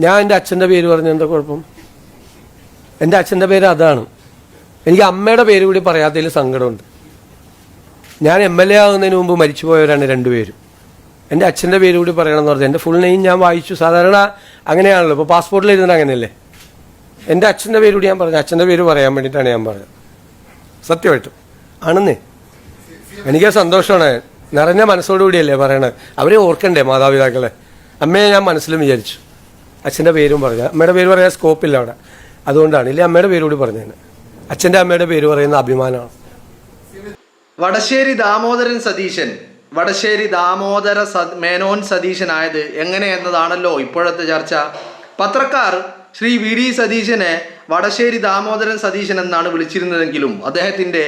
ഞാൻ എൻ്റെ അച്ഛൻ്റെ പേര് പറഞ്ഞ എന്താ കുഴപ്പം? എൻ്റെ അച്ഛൻ്റെ പേര് അതാണ്. എനിക്ക് അമ്മയുടെ പേര് കൂടി പറയാത്തതിൽ സങ്കടമുണ്ട്. ഞാൻ MLA ആകുന്നതിന് മുമ്പ് മരിച്ചുപോയവരാണ് രണ്ടുപേരും. എൻ്റെ അച്ഛൻ്റെ പേര് കൂടി പറയണമെന്ന് പറഞ്ഞാൽ എൻ്റെ ഫുൾ നെയിം ഞാൻ വായിച്ചു. സാധാരണ അങ്ങനെയാണല്ലോ, ഇപ്പോൾ പാസ്പോർട്ടിൽ എഴുതുന്നത് അങ്ങനെയല്ലേ. എൻ്റെ അച്ഛൻ്റെ പേര് കൂടി ഞാൻ പറഞ്ഞു. അച്ഛൻ്റെ പേര് പറയാൻ വേണ്ടിയിട്ടാണ് ഞാൻ പറഞ്ഞത്. സത്യമായിട്ടും ആണെന്നേ. എനിക്ക് സന്തോഷമാണ്. നിറഞ്ഞ മനസ്സോടുകൂടിയല്ലേ പറയണത്. അവരെ ഓർക്കണ്ടേ മാതാപിതാക്കളെ. അമ്മയെ ഞാൻ മനസ്സിലും വിചാരിച്ചു. അച്ഛൻ്റെ പേരും പറഞ്ഞു. അമ്മയുടെ പേര് പറയാൻ സ്കോപ്പില്ല അവിടെ. അതുകൊണ്ടാണ്. ഇല്ലേ അമ്മയുടെ പേര് കൂടി പറഞ്ഞത്. അച്ഛൻ്റെ അമ്മയുടെ പേര് പറയുന്ന അഭിമാനമാണ്. വടശ്ശേരി ദാമോദരൻ സതീശൻ വടശ്ശേരി ദാമോദര മേനോൻ സതീശനായത് എങ്ങനെ എന്നതാണല്ലോ ഇപ്പോഴത്തെ ചർച്ച. പത്രക്കാർ ശ്രീ VD സതീശനെ വടശ്ശേരി ദാമോദരൻ സതീശൻ എന്നാണ് വിളിച്ചിരുന്നതെങ്കിലും അദ്ദേഹത്തിൻ്റെ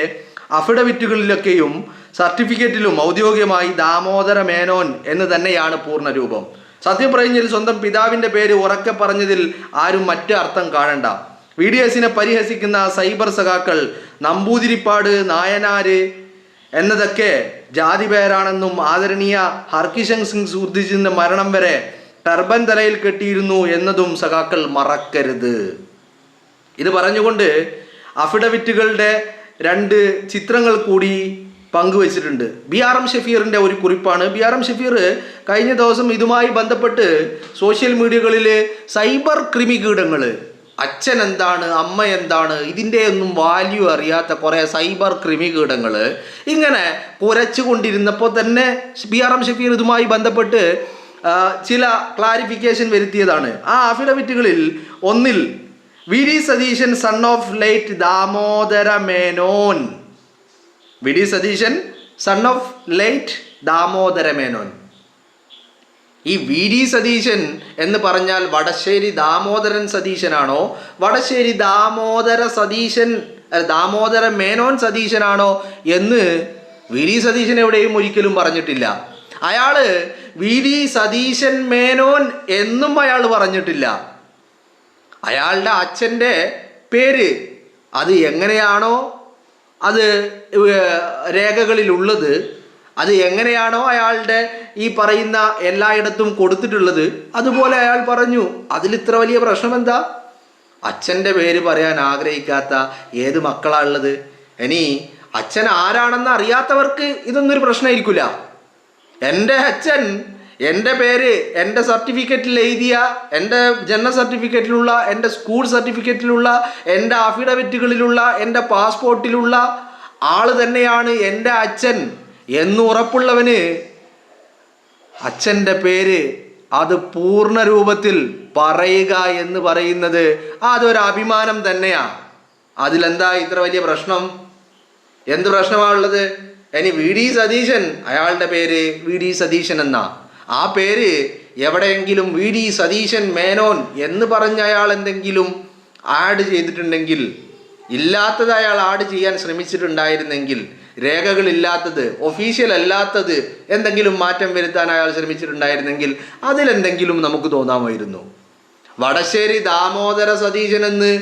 അഫിഡവിറ്റുകളിലൊക്കെയും സർട്ടിഫിക്കറ്റിലും ഔദ്യോഗികമായി ദാമോദര മേനോൻ എന്ന് തന്നെയാണ് പൂർണ്ണരൂപം. സത്യം പറഞ്ഞതിൽ സ്വന്തം പിതാവിൻ്റെ പേര് ഉറക്കെ പറഞ്ഞതിൽ ആരും മറ്റ് അർത്ഥം കാണണ്ട. VDSനെ പരിഹസിക്കുന്ന സൈബർ സഖാക്കൾ നമ്പൂതിരിപ്പാട്, നായനാര് എന്നതൊക്കെ ജാതി പേരാണെന്നും ആദരണീയ ഹർകിഷൻ സിംഗ് സുർജിത്തിന്റെ മരണം വരെ ടർബൻ തലയിൽ കെട്ടിയിരുന്നു എന്നതും സഖാക്കൾ മറക്കരുത്. ഇത് പറഞ്ഞുകൊണ്ട് അഫിഡവിറ്റുകളുടെ 2 ചിത്രങ്ങൾ കൂടി പങ്കുവച്ചിട്ടുണ്ട്. BRM ഷഫീറിൻ്റെ ഒരു കുറിപ്പാണ്. BRM ഷഫീർ കഴിഞ്ഞ ദിവസം ഇതുമായി ബന്ധപ്പെട്ട് സോഷ്യൽ മീഡിയകളിൽ സൈബർ ക്രിമികീടങ്ങൾ, അച്ഛൻ എന്താണ്, അമ്മ എന്താണ്, ഇതിൻ്റെ ഒന്നും വാല്യൂ അറിയാത്ത കുറേ സൈബർ ക്രിമികീടങ്ങൾ ഇങ്ങനെ കുരച്ചു കൊണ്ടിരുന്നപ്പോൾ തന്നെ BRM ഷഫീർ ഇതുമായി ബന്ധപ്പെട്ട് ചില ക്ലാരിഫിക്കേഷൻ വരുത്തിയതാണ്. ആ അഫിഡവിറ്റുകളിൽ ഒന്നിൽ VD Satheesan son of late Damodara Menon, VD Satheesan son of late Damodara Menon. ഈ VD സതീശൻ എന്ന് പറഞ്ഞാൽ വടശ്ശേരി ദാമോദരൻ സതീശനാണോ, വടശ്ശേരി ദാമോദര മേനോൻ സതീശനാണോ എന്ന് VD സതീശൻ എവിടെയും ഒരിക്കലും പറഞ്ഞിട്ടില്ല. അയാള് VD സതീശൻ മേനോൻ എന്നും അയാൾ പറഞ്ഞിട്ടില്ല. അയാളുടെ അച്ഛൻ്റെ പേര് അത് എങ്ങനെയാണോ അത് രേഖകളിലുള്ളത്, അത് എങ്ങനെയാണോ അയാളുടെ ഈ പറയുന്ന എല്ലായിടത്തും കൊടുത്തിട്ടുള്ളത്, അതുപോലെ അയാൾ പറഞ്ഞു. അതിലിത്ര വലിയ പ്രശ്നം എന്താ? അച്ഛൻ്റെ പേര് പറയാൻ ആഗ്രഹിക്കാത്ത ഏത് മക്കളാണുള്ളത്? ഇനി അച്ഛൻ ആരാണെന്ന് അറിയാത്തവർക്ക് ഇതൊന്നും ഒരു പ്രശ്നമായിരിക്കില്ല. എൻ്റെ അച്ഛൻ എൻ്റെ പേര് എൻ്റെ സർട്ടിഫിക്കറ്റിൽ എഴുതിയ, എൻ്റെ ജനന സർട്ടിഫിക്കറ്റിലുള്ള, എൻ്റെ സ്കൂൾ സർട്ടിഫിക്കറ്റിലുള്ള, എൻ്റെ അഫിഡവിറ്റുകളിലുള്ള, എൻ്റെ പാസ്പോർട്ടിലുള്ള ആള് തന്നെയാണ് എൻ്റെ അച്ഛൻ എന്ന് ഉറപ്പുള്ളവന് അച്ഛൻ്റെ പേര് അത് പൂർണ്ണ രൂപത്തിൽ പറയുക എന്ന് പറയുന്നത് അതൊരു അഭിമാനം തന്നെയാണ്. അതിലെന്താ ഇത്ര വലിയ പ്രശ്നം? എന്ത് പ്രശ്നമാണുള്ളത്? ഇനി VD സതീശൻ, അയാളുടെ പേര് VD സതീശൻ എന്നാ. ആ പേര് എവിടെയെങ്കിലും VD സതീശൻ മേനോൻ എന്ന് പറഞ്ഞ അയാൾ എന്തെങ്കിലും ആഡ് ചെയ്തിട്ടുണ്ടെങ്കിൽ, ഇല്ലാത്തത് അയാൾ ആഡ് ചെയ്യാൻ ശ്രമിച്ചിട്ടുണ്ടായിരുന്നെങ്കിൽ, രേഖകളില്ലാത്തത്, ഒഫീഷ്യൽ അല്ലാത്തത് എന്തെങ്കിലും മാറ്റം വരുത്താൻ അയാൾ ശ്രമിച്ചിട്ടുണ്ടായിരുന്നെങ്കിൽ അതിലെന്തെങ്കിലും നമുക്ക് തോന്നാമായിരുന്നു. വടശ്ശേരി ദാമോദര സതീശൻ എന്ന്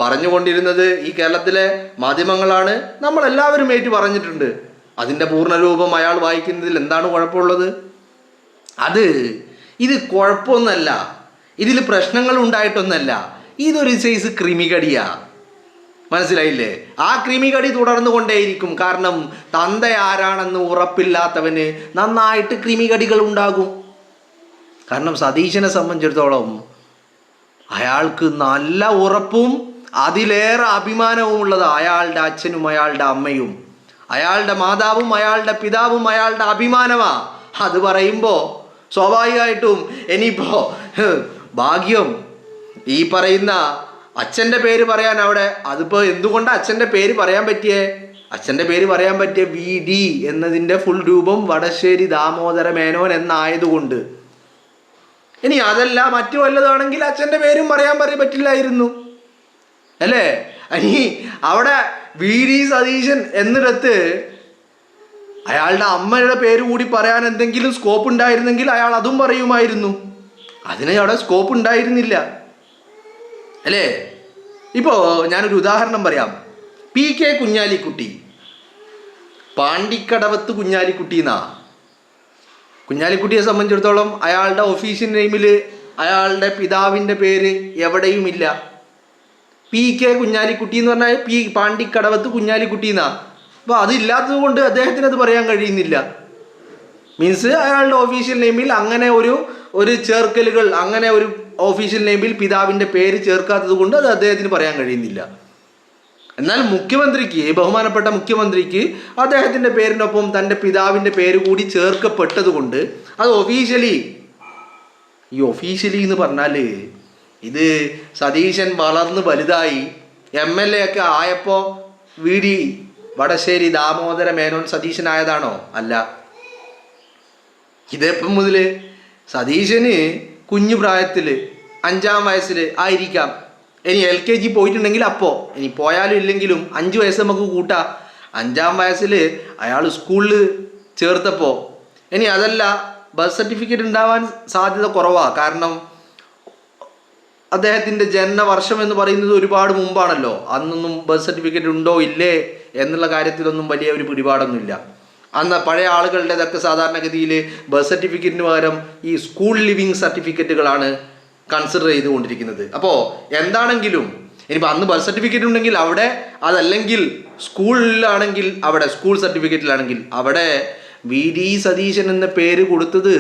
പറഞ്ഞുകൊണ്ടിരുന്നത് ഈ കേരളത്തിലെ മാധ്യമങ്ങളാണ്. നമ്മളെല്ലാവരും ഏറ്റു പറഞ്ഞിട്ടുണ്ട്. അതിൻ്റെ പൂർണ്ണരൂപം അയാൾ വായിക്കുന്നതിൽ എന്താണ് കുഴപ്പമുള്ളത്? ഇത് കുഴപ്പമൊന്നല്ല, ഇതിൽ പ്രശ്നങ്ങൾ ഉണ്ടായിട്ടൊന്നല്ല. ഇതൊരു സൈസ് ക്രിമികടിയാ. മനസ്സിലായില്ലേ? ആ ക്രിമികടി തുടർന്നു കൊണ്ടേയിരിക്കും. കാരണം തന്ത ആരാണെന്ന് ഉറപ്പില്ലാത്തവന് നന്നായിട്ട് ക്രിമികടികൾ ഉണ്ടാകും. കാരണം സതീശനെ സംബന്ധിച്ചിടത്തോളം അയാൾക്ക് നല്ല ഉറപ്പും അതിലേറെ അഭിമാനവും ഉള്ളത് അയാളുടെ അച്ഛനും അയാളുടെ അമ്മയും, അയാളുടെ മാതാവും അയാളുടെ പിതാവും അയാളുടെ അഭിമാനമാ. അത് പറയുമ്പോൾ സ്വാഭാവികമായിട്ടും ഇനിയിപ്പോൾ ഭാഗ്യം ഈ പറയുന്ന അച്ഛൻ്റെ പേര് പറയാൻ അവിടെ, അതിപ്പോൾ എന്തുകൊണ്ടാണ് അച്ഛൻ്റെ പേര് പറയാൻ പറ്റിയേ? അച്ഛൻ്റെ പേര് പറയാൻ പറ്റിയ VD എന്നതിൻ്റെ ഫുൾ രൂപം വടശ്ശേരി ദാമോദര മേനോൻ എന്നായതുകൊണ്ട്. ഇനി അതല്ല മറ്റു വല്ലതാണെങ്കിൽ അച്ഛൻ്റെ പേരും പറയാൻ പറ്റില്ലായിരുന്നു അല്ലേ? ഇനി അവിടെ VD സതീശൻ എന്നിടത്ത് അയാളുടെ അമ്മയുടെ പേര് കൂടി പറയാൻ എന്തെങ്കിലും സ്കോപ്പ് ഉണ്ടായിരുന്നെങ്കിൽ അയാൾ അതും പറയുമായിരുന്നു. അതിന് അവിടെ സ്കോപ്പ് ഉണ്ടായിരുന്നില്ല അല്ലേ? ഇപ്പോൾ ഞാനൊരു ഉദാഹരണം പറയാം. PK കുഞ്ഞാലിക്കുട്ടി, പാണ്ടിക്കടവത്ത് കുഞ്ഞാലിക്കുട്ടി എന്നാ. കുഞ്ഞാലിക്കുട്ടിയെ സംബന്ധിച്ചിടത്തോളം അയാളുടെ ഒഫീഷ്യൽ നെയിമിൽ അയാളുടെ പിതാവിൻ്റെ പേര് എവിടെയുമില്ല. PK കുഞ്ഞാലിക്കുട്ടി എന്ന് പറഞ്ഞാൽ പാണ്ടിക്കടവത്ത് കുഞ്ഞാലിക്കുട്ടി എന്നാ. അപ്പോൾ അതില്ലാത്തത് കൊണ്ട് അദ്ദേഹത്തിന് അത് പറയാൻ കഴിയുന്നില്ല. മീൻസ് അയാളുടെ ഒഫീഷ്യൽ നെയിമിൽ അങ്ങനെ ഒരു ചേർക്കലുകൾ, അങ്ങനെ ഒരു ഒഫീഷ്യൽ നെയിമിൽ പിതാവിൻ്റെ പേര് ചേർക്കാത്തത് കൊണ്ട് അത് അദ്ദേഹത്തിന് പറയാൻ കഴിയുന്നില്ല. എന്നാൽ മുഖ്യമന്ത്രിക്ക്, ബഹുമാനപ്പെട്ട മുഖ്യമന്ത്രിക്ക് അദ്ദേഹത്തിൻ്റെ പേരിനൊപ്പം തൻ്റെ പിതാവിൻ്റെ പേര് കൂടി ചേർക്കപ്പെട്ടത് കൊണ്ട് അത് ഒഫീഷ്യലി എന്ന് പറഞ്ഞാൽ ഇത് സതീശൻ വളർന്ന് വലുതായി MLA ഒക്കെ ആയപ്പോൾ വടശ്ശേരി ദാമോദര മേനോൻ സതീശനായതാണോ? അല്ല. ഇതെപ്പം മുതൽ സതീശന് കുഞ്ഞു പ്രായത്തിൽ 5-ാം വയസ്സിൽ ആയിരിക്കാം. ഇനി LKG പോയിട്ടുണ്ടെങ്കിൽ അപ്പോൾ, ഇനി പോയാലും ഇല്ലെങ്കിലും 5 വയസ്സ് നമുക്ക് കൂട്ടാം. 5-ാം വയസ്സിൽ അയാൾ സ്കൂളിൽ ചേർത്തപ്പോൾ, ഇനി അതല്ല ബർത്ത് സർട്ടിഫിക്കറ്റ് ഉണ്ടാവാൻ സാധ്യത കുറവാണ്. കാരണം അദ്ദേഹത്തിൻ്റെ ജനനവർഷം എന്ന് പറയുന്നത് ഒരുപാട് മുമ്പാണല്ലോ. അന്നൊന്നും ബർത്ത് സർട്ടിഫിക്കറ്റ് ഉണ്ടോ ഇല്ലേ എന്നുള്ള കാര്യത്തിലൊന്നും വലിയ ഒരു പിടിപാടൊന്നുമില്ല. അന്ന് പഴയ ആളുകളുടേതൊക്കെ സാധാരണഗതിയിൽ ബർത്ത് സർട്ടിഫിക്കറ്റിന് പകരം ഈ സ്കൂൾ ലിവിങ് സർട്ടിഫിക്കറ്റുകളാണ് കൺസിഡർ ചെയ്തുകൊണ്ടിരിക്കുന്നത്. അപ്പോൾ എന്താണെങ്കിലും ഇനിയിപ്പോൾ അന്ന് ബർത്ത് സർട്ടിഫിക്കറ്റ് ഉണ്ടെങ്കിൽ അവിടെ, അതല്ലെങ്കിൽ സ്കൂളിലാണെങ്കിൽ അവിടെ, സ്കൂൾ സർട്ടിഫിക്കറ്റിലാണെങ്കിൽ അവിടെ VD സതീശൻ എന്ന പേര് കൊടുത്തത്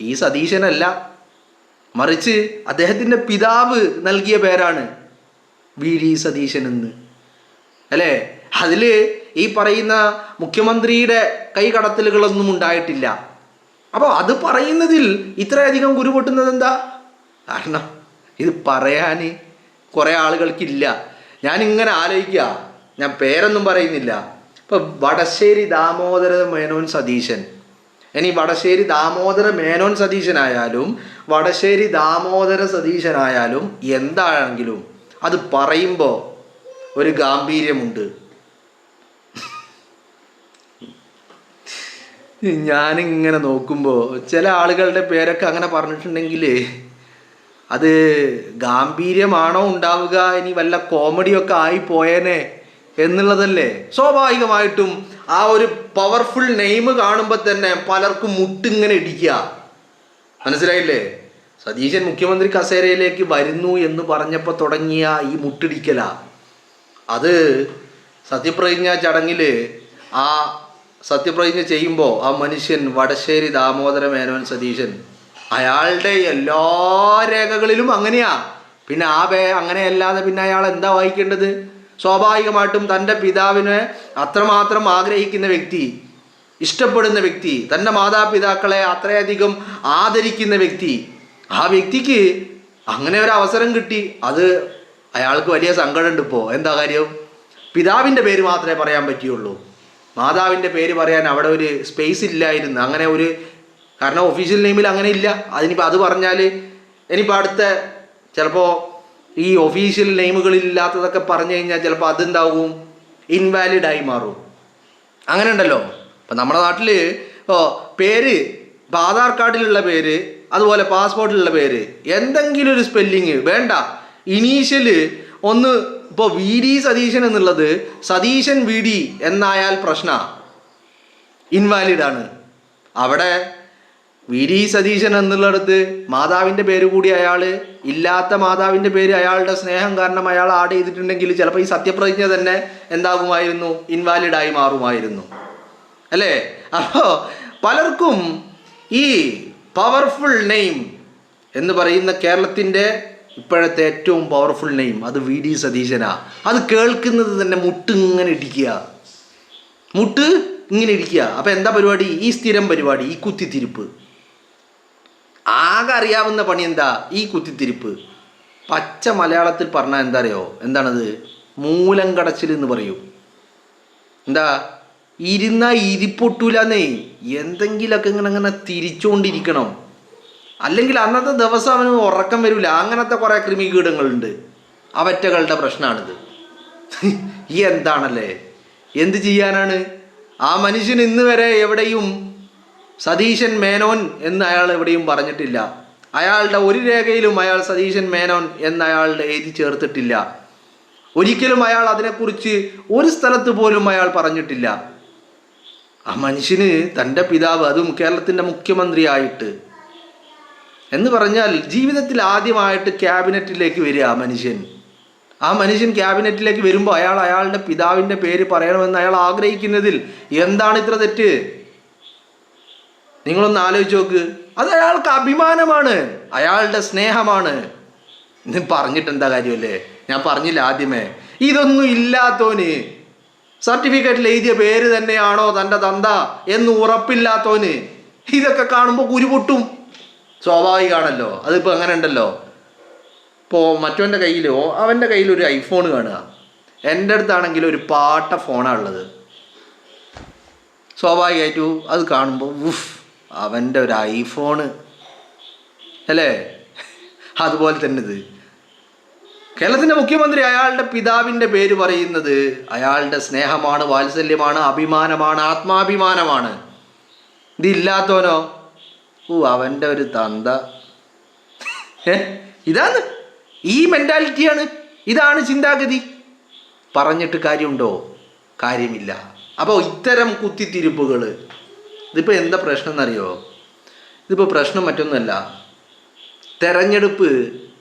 ഈ സതീശനല്ല, മറിച്ച് അദ്ദേഹത്തിൻ്റെ പിതാവ് നൽകിയ പേരാണ് VD സതീശൻ എന്ന്, അല്ലേ? അതിൽ ഈ പറയുന്ന മുഖ്യമന്ത്രിയുടെ കൈകടത്തലുകളൊന്നും ഉണ്ടായിട്ടില്ല. അപ്പോൾ അത് പറയുന്നതിൽ ഇത്രയധികം കുരു പൊട്ടുന്നത് എന്താ? കാരണം ഇത് പറയാൻ കുറേ ആളുകൾക്കില്ല. ഞാനിങ്ങനെ ആലോചിക്കുക, ഞാൻ പേരൊന്നും പറയുന്നില്ല. ഇപ്പം വടശ്ശേരി ദാമോദര മേനോൻ സതീശൻ, ഇനി വടശ്ശേരി ദാമോദര മേനോൻ സതീശനായാലും വടശ്ശേരി ദാമോദര സതീശനായാലും എന്താണെങ്കിലും അത് പറയുമ്പോൾ ഒരു ഗാംഭീര്യമുണ്ട്. ഞാനിങ്ങനെ നോക്കുമ്പോൾ ചില ആളുകളുടെ പേരൊക്കെ അങ്ങനെ പറഞ്ഞിട്ടുണ്ടെങ്കിൽ അത് ഗാംഭീര്യമാണോ ഉണ്ടാവുക, ഇനി വല്ല കോമഡിയൊക്കെ ആയി പോയേനെ എന്നുള്ളതല്ലേ? സ്വാഭാവികമായിട്ടും ആ ഒരു പവർഫുൾ നെയിം കാണുമ്പോൾ തന്നെ പലർക്കും മുട്ടിങ്ങനെ ഇടിക്കുക. മനസ്സിലായില്ലേ? സതീശൻ മുഖ്യമന്ത്രി കസേരയിലേക്ക് വരുന്നു എന്ന് പറഞ്ഞപ്പോൾ തുടങ്ങിയ ഈ മുട്ടിടിക്കല, അത് സത്യപ്രതിജ്ഞ ചടങ്ങിൽ ആ സത്യപ്രതിജ്ഞ ചെയ്യുമ്പോൾ ആ മനുഷ്യൻ വടശ്ശേരി ദാമോദര മേനോൻ സതീശൻ, അയാളുടെ എല്ലാ രേഖകളിലും അങ്ങനെയാ. പിന്നെ അങ്ങനെയല്ലാതെ പിന്നെ അയാൾ എന്താ വായിക്കേണ്ടത്? സ്വാഭാവികമായിട്ടും തൻ്റെ പിതാവിനെ അത്രമാത്രം ആഗ്രഹിക്കുന്ന വ്യക്തി, ഇഷ്ടപ്പെടുന്ന വ്യക്തി, തൻ്റെ മാതാപിതാക്കളെ അത്രയധികം ആദരിക്കുന്ന വ്യക്തി, ആ വ്യക്തിക്ക് അങ്ങനെ ഒരു അവസരം കിട്ടി. അത് അയാൾക്ക് വലിയ സങ്കടമുണ്ട്. ഇപ്പോൾ എന്താ കാര്യം? പിതാവിൻ്റെ പേര് മാത്രമേ പറയാൻ പറ്റിയുള്ളൂ, മാതാവിൻ്റെ പേര് പറയാൻ അവിടെ ഒരു സ്പേസ് ഇല്ലായിരുന്നു. അങ്ങനെ ഒരു, കാരണം ഒഫീഷ്യൽ നെയിമിൽ അങ്ങനെ ഇല്ല. അതിനിപ്പോൾ അത് പറഞ്ഞാൽ ഇനിയിപ്പോൾ അടുത്ത ചിലപ്പോൾ ഈ ഒഫീഷ്യൽ നെയിമുകളില്ലാത്തതൊക്കെ പറഞ്ഞു കഴിഞ്ഞാൽ ചിലപ്പോൾ അതെന്താവും, ഇൻവാലിഡായി മാറും. അങ്ങനെ ഉണ്ടല്ലോ. ഇപ്പം നമ്മുടെ നാട്ടിൽ പേര്, ഇപ്പം ആധാർ കാർഡിലുള്ള പേര്, അതുപോലെ പാസ്പോർട്ടിലുള്ള പേര്, എന്തെങ്കിലും ഒരു സ്പെല്ലിങ് വേണ്ട, ഇനീഷ്യല് ഒന്ന്, ഇപ്പോൾ VD സതീശൻ എന്നുള്ളത് സതീശൻ VD എന്നായാൽ പ്രശ്നമാണ്, ഇൻവാലിഡാണ്. അവിടെ VD സതീശൻ എന്നുള്ളിടത്ത് മാതാവിൻ്റെ പേര് കൂടി അയാൾ, ഇല്ലാത്ത മാതാവിൻ്റെ പേര് അയാളുടെ സ്നേഹം കാരണം അയാൾ ആഡ് ചെയ്തിട്ടുണ്ടെങ്കിൽ ചിലപ്പോൾ ഈ സത്യപ്രതിജ്ഞ തന്നെ എന്താകുമായിരുന്നു, ഇൻവാലിഡായി മാറുമായിരുന്നു, അല്ലേ? അപ്പോൾ പലർക്കും ഈ പവർഫുൾ നെയിം എന്ന് പറയുന്ന കേരളത്തിൻ്റെ ഇപ്പോഴത്തെ ഏറ്റവും പവർഫുൾ നെയിം അത് VD സതീശനാ. അത് കേൾക്കുന്നത് തന്നെ മുട്ട് ഇങ്ങനെ ഇടിക്കുക. അപ്പോൾ എന്താ പരിപാടി? ഈ സ്ഥിരം പരിപാടി, ഈ കുത്തിത്തിരിപ്പ്. ആകെ അറിയാവുന്ന പണി എന്താ? ഈ കുത്തിത്തിരിപ്പ്. പച്ച മലയാളത്തിൽ പറഞ്ഞാൽ എന്താ അറിയോ? എന്താണത്? മൂലം കടച്ചിൽ എന്ന് പറയും. എന്താ? ഇരിപ്പൊട്ടൂലെന്നേ, എന്തെങ്കിലുമൊക്കെ ഇങ്ങനെ തിരിച്ചുകൊണ്ടിരിക്കണം. അല്ലെങ്കിൽ അന്നത്തെ ദിവസം അവന് ഉറക്കം വരില്ല. അങ്ങനത്തെ കുറേ കൃമികീടങ്ങളുണ്ട്. അവറ്റകളുടെ പ്രശ്നമാണിത്. ഈ എന്താണല്ലേ, എന്ത് ചെയ്യാനാണ്? ആ മനുഷ്യൻ ഇന്ന് വരെ എവിടെയും സതീശൻ മേനോൻ എന്ന് അയാൾ എവിടെയും പറഞ്ഞിട്ടില്ല. അയാളുടെ ഒരു രേഖയിലും അയാൾ സതീശൻ മേനോൻ എന്ന് അയാളുടെ എഴുതി ചേർത്തിട്ടില്ല. ഒരിക്കലും അയാൾ അതിനെക്കുറിച്ച് ഒരു സ്ഥലത്ത് പോലും അയാൾ പറഞ്ഞിട്ടില്ല. ആ മനുഷ്യന് തൻ്റെ പിതാവ്, അതും കേരളത്തിൻ്റെ മുഖ്യമന്ത്രിയായിട്ട്, എന്ന് പറഞ്ഞാൽ ജീവിതത്തിൽ ആദ്യമായിട്ട് ക്യാബിനറ്റിലേക്ക് വരിക ആ മനുഷ്യൻ ക്യാബിനറ്റിലേക്ക് വരുമ്പോൾ അയാളുടെ പിതാവിൻ്റെ പേര് പറയണമെന്ന് അയാൾ ആഗ്രഹിക്കുന്നതിൽ എന്താണ് ഇത്ര തെറ്റ്? നിങ്ങളൊന്ന് ആലോചിച്ച് നോക്ക്. അത് അയാൾക്ക് അഭിമാനമാണ്, അയാളുടെ സ്നേഹമാണ്. ഇന്ന് പറഞ്ഞിട്ട് എന്താ കാര്യമല്ലേ? ഞാൻ പറഞ്ഞില്ല ആദ്യമേ, ഇതൊന്നും ഇല്ലാത്തോന്, സർട്ടിഫിക്കറ്റിൽ എഴുതിയ പേര് തന്നെയാണോ തൻ്റെ തന്ത എന്ന് ഉറപ്പില്ലാത്തോന് ഇതൊക്കെ കാണുമ്പോൾ കുരുപൊട്ടും. സ്വാഭാവികമാണല്ലോ. അതിപ്പോൾ അങ്ങനെ ഉണ്ടല്ലോ. ഇപ്പോൾ മറ്റവൻ്റെ കയ്യിലോ അവൻ്റെ കയ്യിൽ ഒരു ഐഫോൺ കാണുക, എൻ്റെ അടുത്താണെങ്കിൽ ഒരു പാട്ട ഫോണാണ് ഉള്ളത്. സ്വാഭാവികമായിട്ടും അത് കാണുമ്പോൾ അവൻ്റെ ഒരു ഐഫോണ് അല്ലേ? അതുപോലെ തന്നെ ഇത് കേരളത്തിൻ്റെ മുഖ്യമന്ത്രി അയാളുടെ പിതാവിൻ്റെ പേര് പറയുന്നത് അയാളുടെ സ്നേഹമാണ്, വാത്സല്യമാണ്, അഭിമാനമാണ്, ആത്മാഭിമാനമാണ്. ഇതില്ലാത്തവനോ അവൻ്റെ ഒരു തന്ത. ഇതാണ് ഈ മെൻറ്റാലിറ്റിയാണ്, ഇതാണ് ചിന്താഗതി. പറഞ്ഞിട്ട് കാര്യമുണ്ടോ? കാര്യമില്ല. അപ്പോൾ ഇത്തരം കുത്തിത്തിരിപ്പുകൾ ഇതിപ്പോൾ എന്താ പ്രശ്നം എന്നറിയോ? ഇതിപ്പോൾ പ്രശ്നം മറ്റൊന്നുമല്ല. തെരഞ്ഞെടുപ്പ്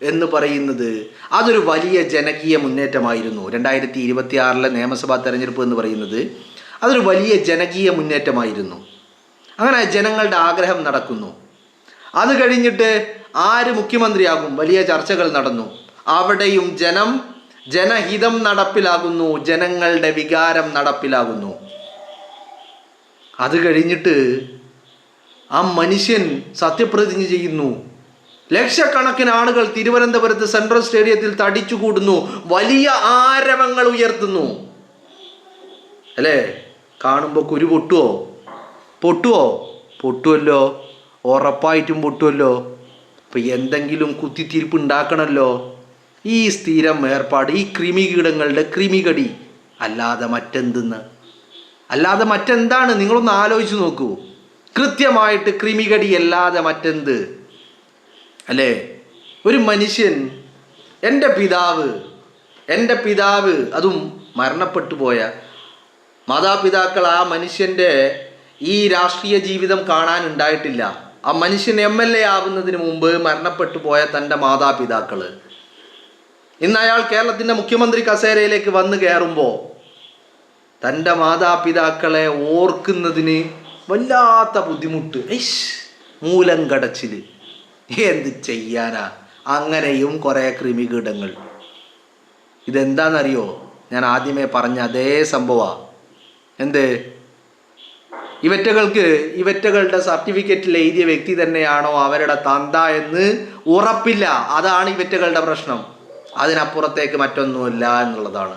എന്ന് പറയുന്നത് അതൊരു വലിയ ജനകീയ മുന്നേറ്റമായിരുന്നു. 2026 നിയമസഭാ തെരഞ്ഞെടുപ്പ് എന്ന് പറയുന്നത് അതൊരു വലിയ ജനകീയ മുന്നേറ്റമായിരുന്നു. അങ്ങനെ ജനങ്ങളുടെ ആഗ്രഹം നടക്കുന്നു. അത് കഴിഞ്ഞിട്ട് ആര് മുഖ്യമന്ത്രിയാകും? വലിയ ചർച്ചകൾ നടന്നു. അവിടെയും ജനഹിതം നടപ്പിലാകുന്നു, ജനങ്ങളുടെ വികാരം നടപ്പിലാകുന്നു. അത് കഴിഞ്ഞിട്ട് ആ മനുഷ്യൻ സത്യപ്രതിജ്ഞ ചെയ്യുന്നു. ലക്ഷക്കണക്കിന് ആളുകൾ തിരുവനന്തപുരത്ത് സെൻട്രൽ സ്റ്റേഡിയത്തിൽ തടിച്ചുകൂടുന്നു, വലിയ ആരവങ്ങൾ ഉയർത്തുന്നു. അല്ലേ? കാണുമ്പോൾ കുരു പൊട്ടുമല്ലോ, ഉറപ്പായിട്ടും പൊട്ടുമല്ലോ. അപ്പം എന്തെങ്കിലും കുത്തിത്തിരിപ്പ് ഉണ്ടാക്കണമല്ലോ. ഈ സ്ഥിരം ഏർപ്പാട്, ഈ കൃമികീടങ്ങളുടെ കൃമികടി അല്ലാതെ മറ്റെന്താണ്? നിങ്ങളൊന്ന് ആലോചിച്ച് നോക്കൂ. കൃത്യമായിട്ട് കൃമികടി അല്ലാതെ മറ്റെന്ത്? അല്ലേ? ഒരു മനുഷ്യൻ, എൻ്റെ പിതാവ് അതും മരണപ്പെട്ടു പോയ മാതാപിതാക്കൾ ആ മനുഷ്യൻ്റെ ഈ രാഷ്ട്രീയ ജീവിതം കാണാനുണ്ടായിട്ടില്ല. ആ മനുഷ്യൻ MLA ആവുന്നതിന് മുമ്പ് മരണപ്പെട്ടു പോയ തൻ്റെ മാതാപിതാക്കൾ ഇന്ന് അയാൾ കേരളത്തിൻ്റെ മുഖ്യമന്ത്രി കസേരയിലേക്ക് വന്നു കയറുമ്പോൾ തൻ്റെ മാതാപിതാക്കളെ ഓർക്കുന്നതിന് വല്ലാത്ത ബുദ്ധിമുട്ട്, മൂലം കടച്ചിൽ. എന്ത് ചെയ്യാനാ? അങ്ങനെയും കുറേ കൃമികീടങ്ങൾ. ഇതെന്താണെന്നറിയോ? ഞാൻ ആദ്യമേ പറഞ്ഞ അതേ സംഭവമാണ്. എന്ത്? ഇവറ്റകളുടെ സർട്ടിഫിക്കറ്റിൽ എഴുതിയ വ്യക്തി തന്നെയാണോ അവരുടെ തന്ത എന്ന് ഉറപ്പില്ല. അതാണ് ഇവറ്റകളുടെ പ്രശ്നം. അതിനപ്പുറത്തേക്ക് മറ്റൊന്നുമില്ല എന്നുള്ളതാണ്.